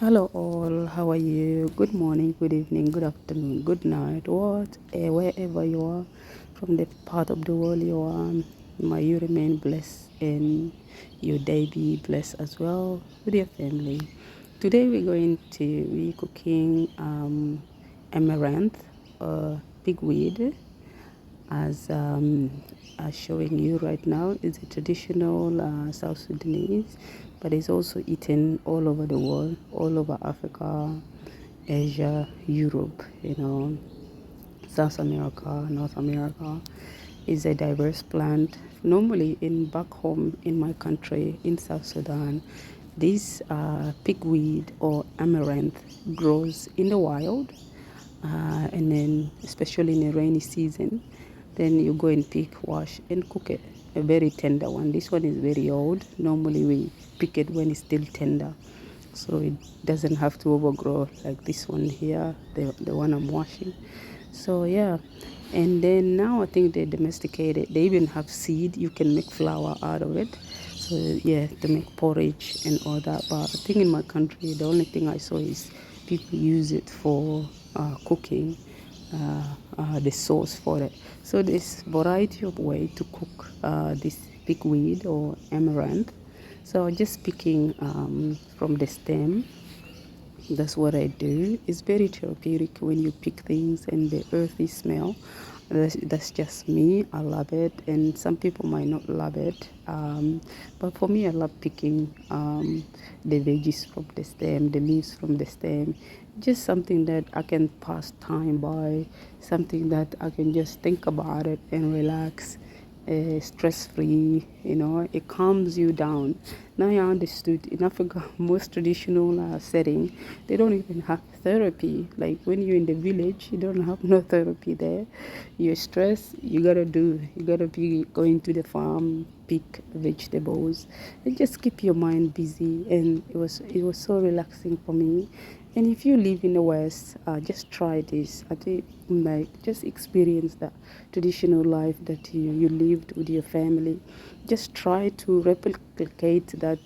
Hello all, how are you? Good morning, good evening, good afternoon, good night, wherever you are, from the part of the world you are, may you remain blessed and your day be blessed as well with your family. Today we're going to be cooking amaranth or pigweed as showing you right now. Is a traditional South Sudanese, but it's also eaten all over the world, all over Africa, Asia, Europe, South America, North America. Is a diverse plant. Normally in back home in my country in South Sudan, this pigweed or amaranth grows in the wild, and then especially in the rainy season, then you go and pick, wash and cook it. A very tender one. This one is very old. Normally we pick it when it's still tender, so it doesn't have to overgrow like this one here, the one I'm washing. So yeah, and then now I think they domesticate it. They even have seed. You can make flour out of it. So yeah, to make porridge and all that. But I think in my country, the only thing I saw is people use it for cooking, the sauce for it. So there's variety of way to cook this pigweed or amaranth. So just picking from the stem, that's what I do. It's very therapeutic when you pick things and the earthy smell. That's just me. I love it, and some people might not love it. But for me, I love picking the veggies from the stem, the leaves from the stem. Just something that I can pass time by, something that I can just think about it and relax, stress free. It calms you down. Now I understood in Africa, most traditional setting, they don't even have therapy. Like when you're in the village, you don't have no therapy there. You're stressed, you gotta be going to the farm, pick vegetables, and just keep your mind busy. And it was so relaxing for me. And if you live in the West, just try this. I think, like, just experience that traditional life that you lived with your family. Just try to replicate that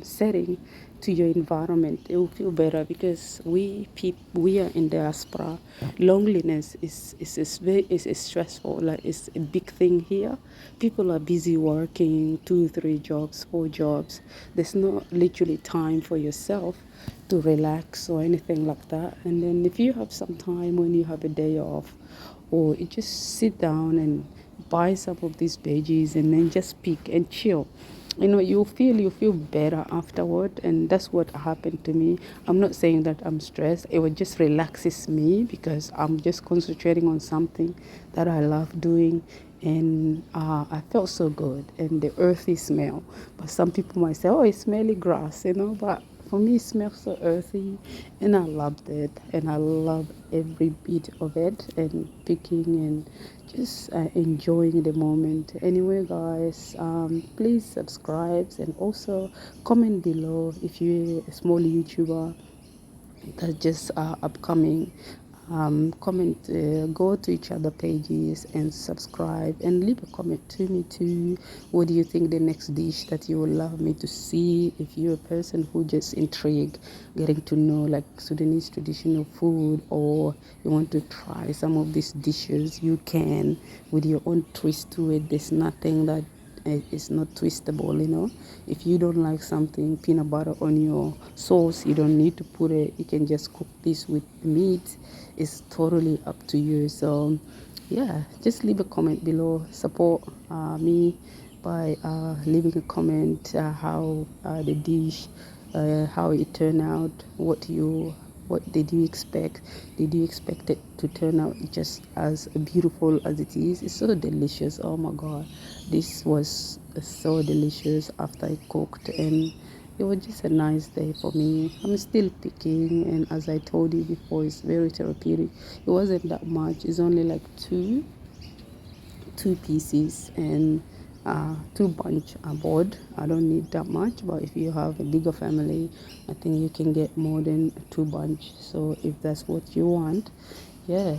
setting to your environment. It will feel better because we are in diaspora. Loneliness is stressful. Like it's a big thing here. People are busy working 2, 3 jobs, 4 jobs. There's no literally time for yourself to relax or anything like that. And then if you have some time when you have a day off, or you just sit down and buy some of these veggies and then just pick and chill. You feel better afterward, and that's what happened to me. I'm not saying that I'm stressed. It would just relaxes me because I'm just concentrating on something that I love doing, and I felt so good, and the earthy smell. But some people might say, "Oh, it's smelly grass," but for me, it smells so earthy, and I loved it, and I love every bit of it, and picking and just enjoying the moment. Anyway, guys, please subscribe and also comment below if you're a small YouTuber that's just upcoming. Comment, go to each other pages and subscribe and leave a comment to me too. What do you think the next dish that you would love me to see? If you're a person who just intrigued getting to know like Sudanese traditional food, or you want to try some of these dishes, you can with your own twist to it. There's nothing that it's not twistable. If you don't like something peanut butter on your sauce, you don't need to put it. You can just cook this with meat. It's totally up to you. So yeah, just leave a comment below. Support me by leaving a comment, how the dish, how it turned out, what did you expect? Did you expect it to turn out just as beautiful as it is? It's so delicious. Oh my God. This was so delicious after I cooked, and it was just a nice day for me. I'm still picking, and as I told you before, it's very therapeutic. It wasn't that much. It's only like two pieces, and two bunch aboard. I don't need that much, but if you have a bigger family, I think you can get more than two bunch. So if that's what you want, yeah.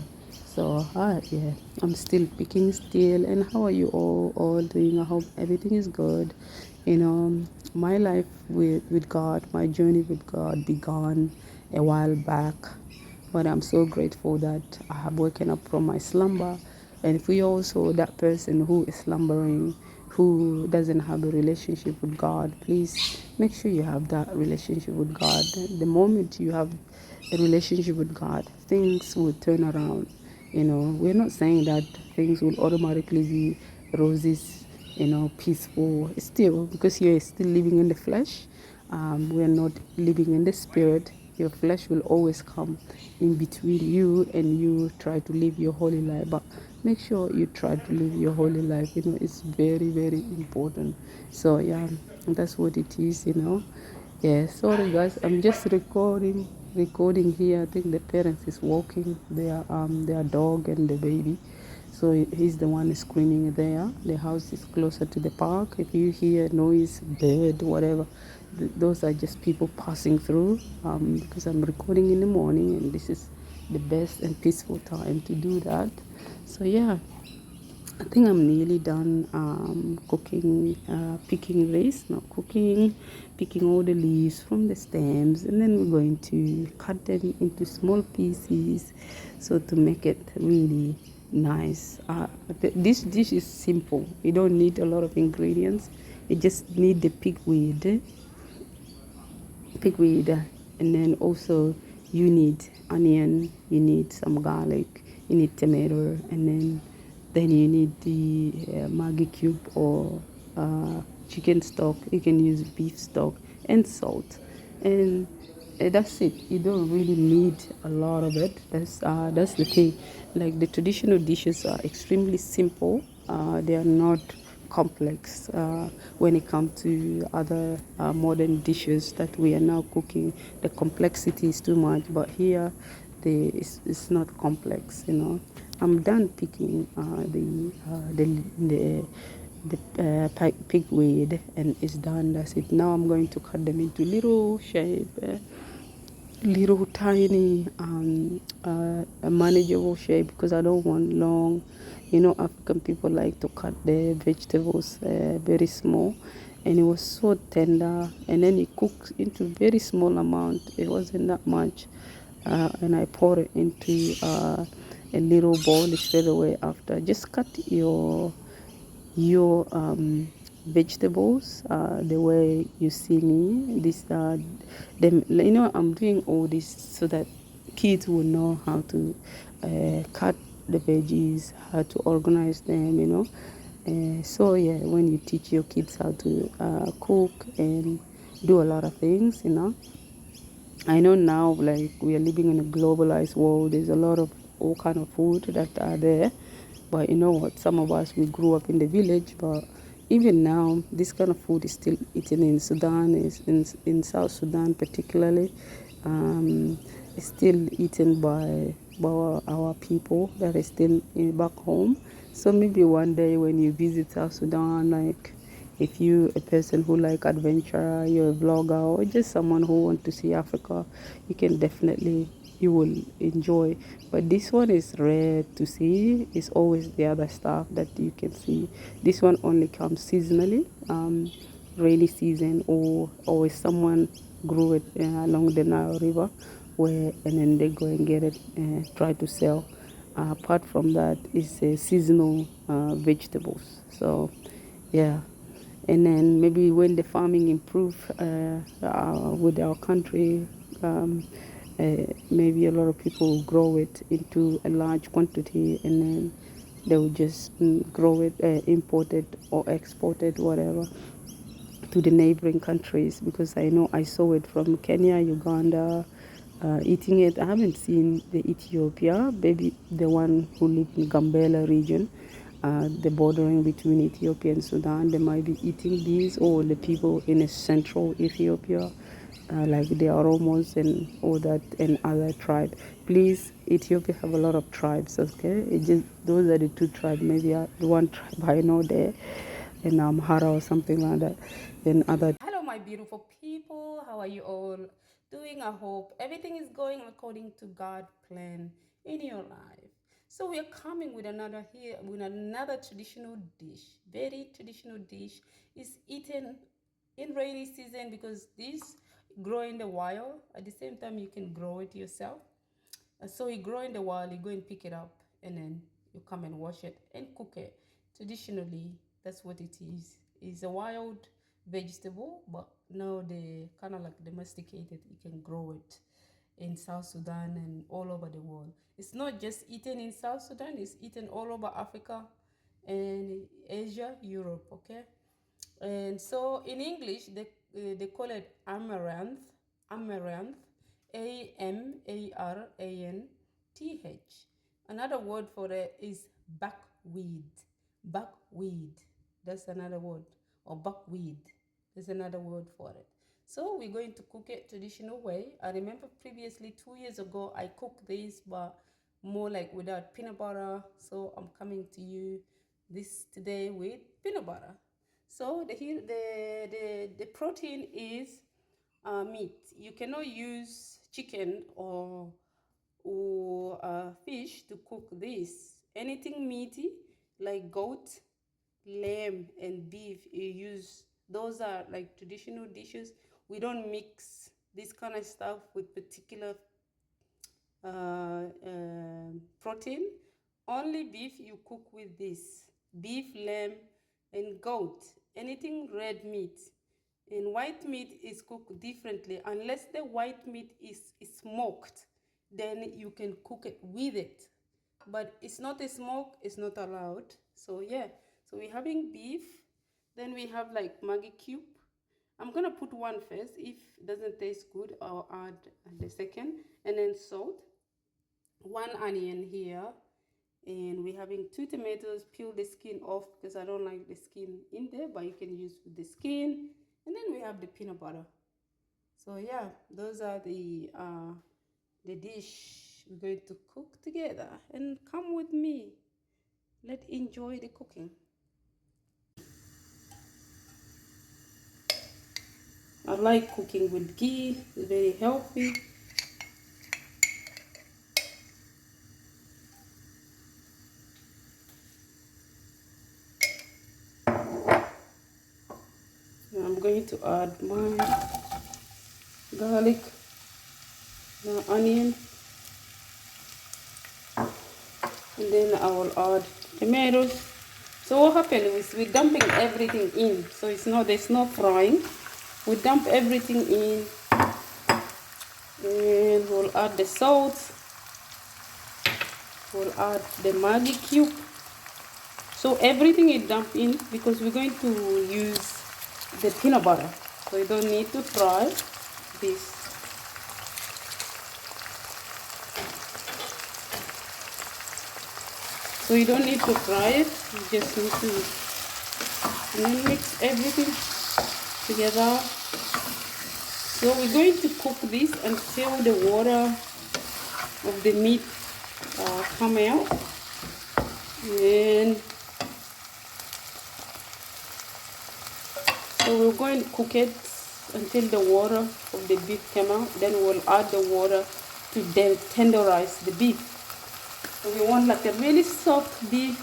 So yeah, I'm still picking still. And how are you all doing? I hope everything is good. You know, my life with God, my journey with God began a while back, but I'm so grateful that I have woken up from my slumber. And if we also that person who is slumbering, who doesn't have a relationship with God, please make sure you have that relationship with God. The moment you have a relationship with God, things will turn around. You know, we're not saying that things will automatically be roses, you know, peaceful. Still, because you're still living in the flesh, we're not living in the spirit. Your flesh will always come in between you and you try to live your holy life. But make sure you try to live your holy life. You know, it's very, very important. So, yeah, that's what it is, you know. Yeah, sorry guys, I'm just recording here. I think the parents is walking their dog and the baby, so he's the one screaming there. The house is closer to the park. If you hear noise, bird, whatever, those are just people passing through, because I'm recording in the morning and this is the best and peaceful time to do that. So yeah, I think I'm nearly done cooking, picking rice, not cooking, picking all the leaves from the stems, and then we're going to cut them into small pieces so to make it really nice. This dish is simple. You don't need a lot of ingredients. You just need the pigweed, and then also you need onion, you need some garlic, you need tomato, and then you need the Maggi cube or chicken stock. You can use beef stock and salt, and that's it. You don't really need a lot of it. That's the thing. Like the traditional dishes are extremely simple. They are not complex when it comes to other modern dishes that we are now cooking. The complexity is too much, but here it's not complex, you know. I'm done picking the pigweed, and it's done. That's it. Now I'm going to cut them into little shape, little tiny a manageable shape, because I don't want long. You know, African people like to cut their vegetables very small, and it was so tender, and then it cooked into very small amount. It wasn't that much, and I poured it into a little bowl straight away after. Just cut your vegetables the way you see me. This them, you know, I'm doing all this so that kids will know how to cut the veggies, how to organize them, you know. So yeah, when you teach your kids how to cook and do a lot of things, you know. I know now, like, we are living in a globalized world. There's a lot of all kind of food that are there, but you know what? Some of us, we grew up in the village, but even now, this kind of food is still eaten in Sudan, is in South Sudan particularly. It's still eaten by our people that is still back home. So maybe one day when you visit South Sudan, like if you a person who like adventure, you're a vlogger, or just someone who want to see Africa, you can definitely, you will enjoy. But this one is rare to see. It's always the other stuff that you can see. This one only comes seasonally, rainy season, or if someone grew it along the Nile River, where and then they go and get it and try to sell. Apart from that, it's seasonal vegetables. So yeah, and then maybe when the farming improve with our country, maybe a lot of people will grow it into a large quantity, and then they will just grow it, import it or export it, whatever, to the neighboring countries. Because I know I saw it from Kenya, Uganda, eating it. I haven't seen the Ethiopia, maybe the one who live in Gambela region, the bordering between Ethiopia and Sudan. They might be eating these, or the people in a central Ethiopia, like the Oromos and all that, and other tribe. Please, Ethiopia have a lot of tribes, okay? It just, those are the two tribes. Maybe the one tribe I know there, in Amhara or something like that. Then other. Hello, my beautiful people. How are you all doing? I hope everything is going according to God's plan in your life. So we are coming with another traditional dish. Very traditional dish is eaten in rainy season because this grow in the wild. At the same time, you can grow it yourself. So you grow in the wild, you go and pick it up, and then you come and wash it and cook it. Traditionally, that's what it is. It's a wild vegetable, but now they kind of like domesticated. You can grow it in South Sudan and all over the world. It's not just eaten in South Sudan, it's eaten all over Africa and Asia, Europe, okay? And so in English, they call it amaranth, amaranth, Amarranth. Another word for it is buckweed, buckweed. That's another word, or buckweed. There's another word for it. So we're going to cook it traditional way. I remember previously 2 years ago I cooked this, but more like without peanut butter. So I'm coming to you this today with peanut butter. So the protein is meat. You cannot use chicken or fish to cook this. Anything meaty like goat, lamb, and beef you use. Those are like traditional dishes. We don't mix this kind of stuff with particular protein. Only beef you cook with this. Beef, lamb, and goat. Anything red meat. And white meat is cooked differently. Unless the white meat is smoked, then you can cook it with it. But it's not a smoke, it's not allowed. So yeah, so we're having beef. Then we have like Maggi cube. I'm gonna put one first. If it doesn't taste good, I'll add the second. And then salt, one onion here, and we're having 2 tomatoes. Peel the skin off because I don't like the skin in there, but you can use the skin. And then we have the peanut butter. So yeah, those are the dish we're going to cook together. And come with me, let's enjoy the cooking. I like cooking with ghee. It's very healthy. Now I'm going to add my garlic, my onion, and then I will add tomatoes. So what happened is we're dumping everything in, so there's no frying. We dump everything in, and we'll add the salt. We'll add the Maggi cube. So everything is dumped in because we're going to use the peanut butter. So you don't need to fry this. So you don't need to fry it. You just need to, and then mix everything together. So we're going to cook this until the water of the meat come out. And so we're going to cook it until the water of the beef come out. Then we'll add the water to then tenderize the beef. So we want like a really soft beef,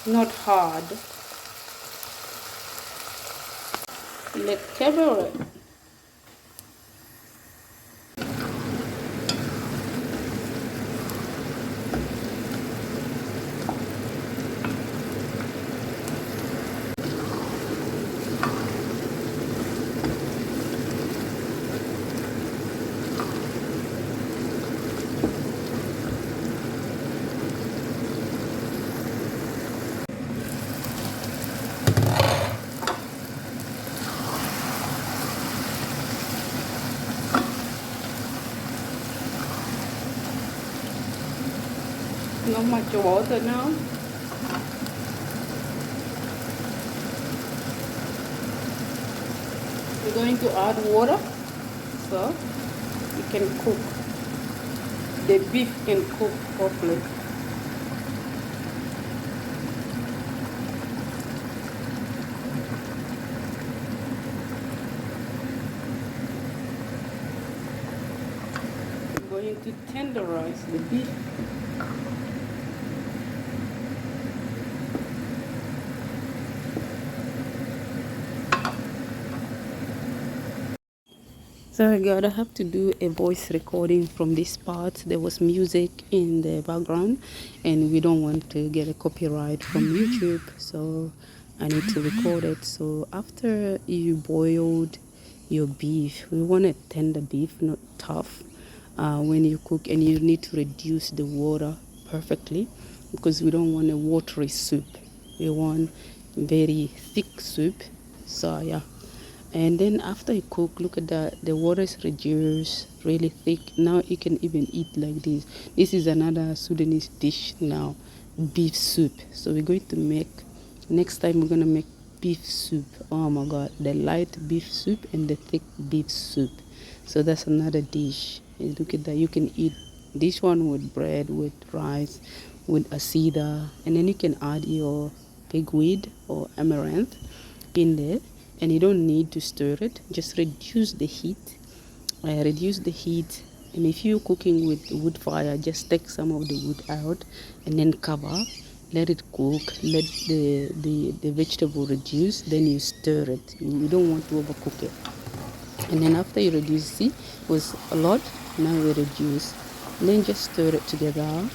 not hard. Let's cover it. Not much water now. We're going to add water so it can cook. The beef can cook properly. We're going to tenderize the beef. Sorry, God, I have to do a voice recording from this part. There was music in the background, and we don't want to get a copyright from YouTube, so I need to record it. So after you boiled your beef, we want a tender beef, not tough. When you cook, and you need to reduce the water perfectly, because we don't want a watery soup. We want very thick soup. So yeah. And then after you cook, look at that, the water is reduced, really thick. Now you can even eat like this. This is another Sudanese dish now, beef soup. So we're going to make, next time we're going to make beef soup. Oh my God, the light beef soup and the thick beef soup. So that's another dish. And look at that, you can eat this one with bread, with rice, with asida. And then you can add your pigweed or amaranth in there, and you don't need to stir it. Just reduce the heat. And if you're cooking with wood fire, just take some of the wood out and then cover, let it cook, let the vegetable reduce, then you stir it. You don't want to overcook it. And then after you reduce, see, it was a lot, now we reduce, and then just stir it together.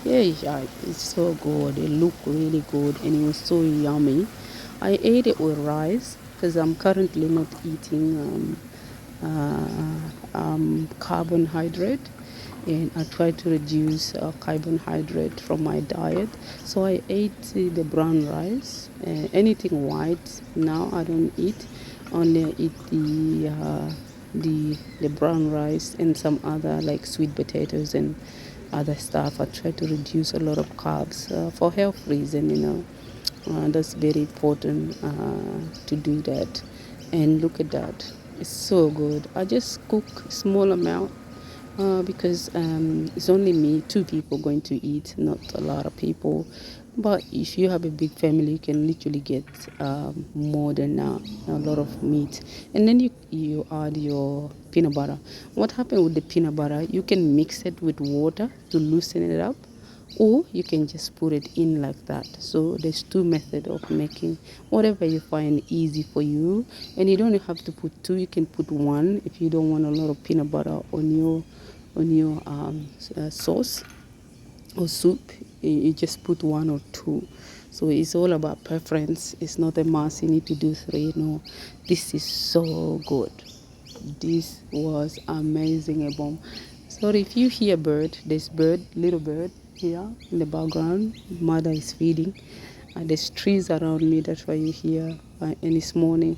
Yeah, it's so good. It looked really good, and it was so yummy. I ate it with rice because I'm currently not eating carbohydrate, and I try to reduce carbohydrate from my diet. So I ate the brown rice. Anything white now I don't eat. Only eat the brown rice and some other like sweet potatoes and other stuff. I try to reduce a lot of carbs for health reason. That's very important to do that. And look at that, it's so good. I just cook small amount because it's only me, two people going to eat, not a lot of people. But if you have a big family, you can literally get more than a lot of meat. And then you add your peanut butter. What happened with the peanut butter, you can mix it with water to loosen it up, or you can just put it in like that. So there's two methods of making, whatever you find easy for you. And you don't have to put two, you can put one if you don't want a lot of peanut butter on your sauce or soup. You just put one or two. So it's all about preference. It's not a must, you need to do three. No, this is so good. This was amazing, a bomb. Sorry if you hear bird, there's little bird here in the background. Mother is feeding. There's trees around me, that's why you hear. And it's morning.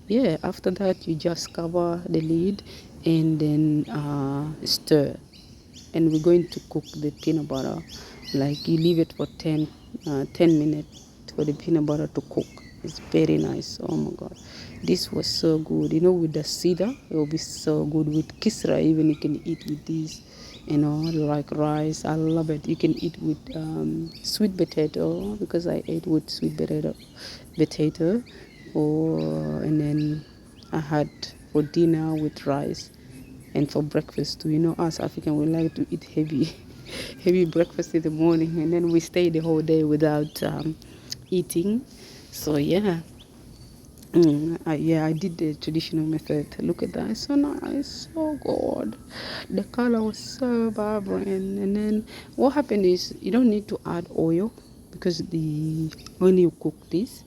Yeah, after that you just cover the lid and then stir. And we're going to cook the peanut butter. Like you leave it for 10 minutes for the peanut butter to cook. It's very nice. Oh my God, this was so good. With the cedar, it will be so good. With kisra, even you can eat with this. Like rice. I love it. You can eat with sweet potato, because I ate with sweet potato, and then I had for dinner with rice, and for breakfast too. Us African, we like to eat heavy, heavy breakfast in the morning, and then we stay the whole day without eating. So yeah. I did the traditional method. Look at that, it's so nice, so good. The color was so vibrant. And then what happened is you don't need to add oil, because when you cook this,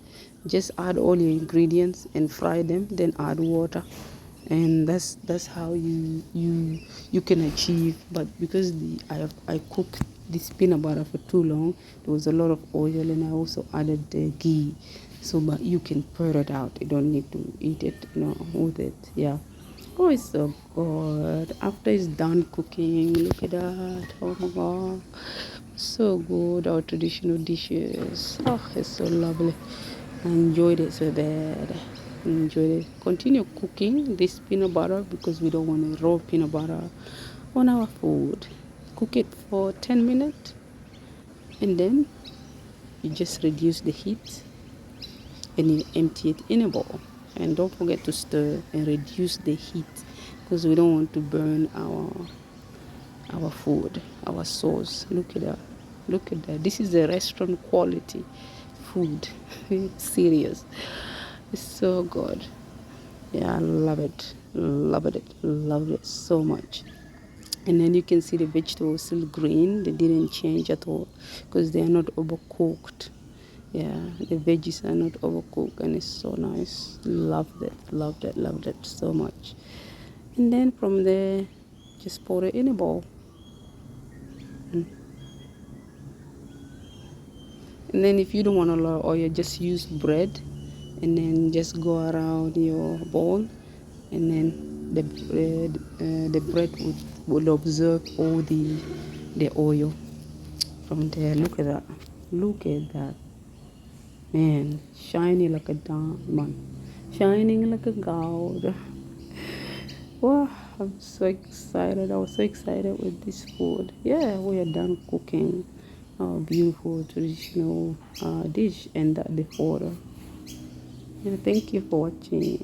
just add all your ingredients and fry them, then add water, and that's how you can achieve. But because I cooked this peanut butter for too long, there was a lot of oil, and I also added the ghee. So but you can pour it out, you don't need to eat it with it. Yeah. Oh, it's so good. After it's done cooking, look at that. Oh my God, so good. Our traditional dishes, it's so lovely. I enjoyed it so bad. Enjoyed it. Continue cooking this peanut butter, because we don't want a raw peanut butter on our food. Cook it for 10 minutes, and then you just reduce the heat, and you empty it in a bowl. And don't forget to stir and reduce the heat, because we don't want to burn our food, our sauce. Look at that. Look at that. This is a restaurant quality food. Serious. It's so good. Yeah, I love it. loved it so much. And then you can see the vegetables still green, they didn't change at all because they are not overcooked. Yeah, the veggies are not overcooked, and it's so nice. Loved it so much. And then from there, just pour it in a bowl. And then if you don't want a lot of oil, just use bread, and then just go around your bowl, and then the bread will absorb all the oil from there. Look at that, man, shiny like a diamond, shining like a gold. Wow, I'm so excited. I was so excited with this food. Yeah, we are done cooking our beautiful traditional dish, and that the photo. Yeah, thank you for watching.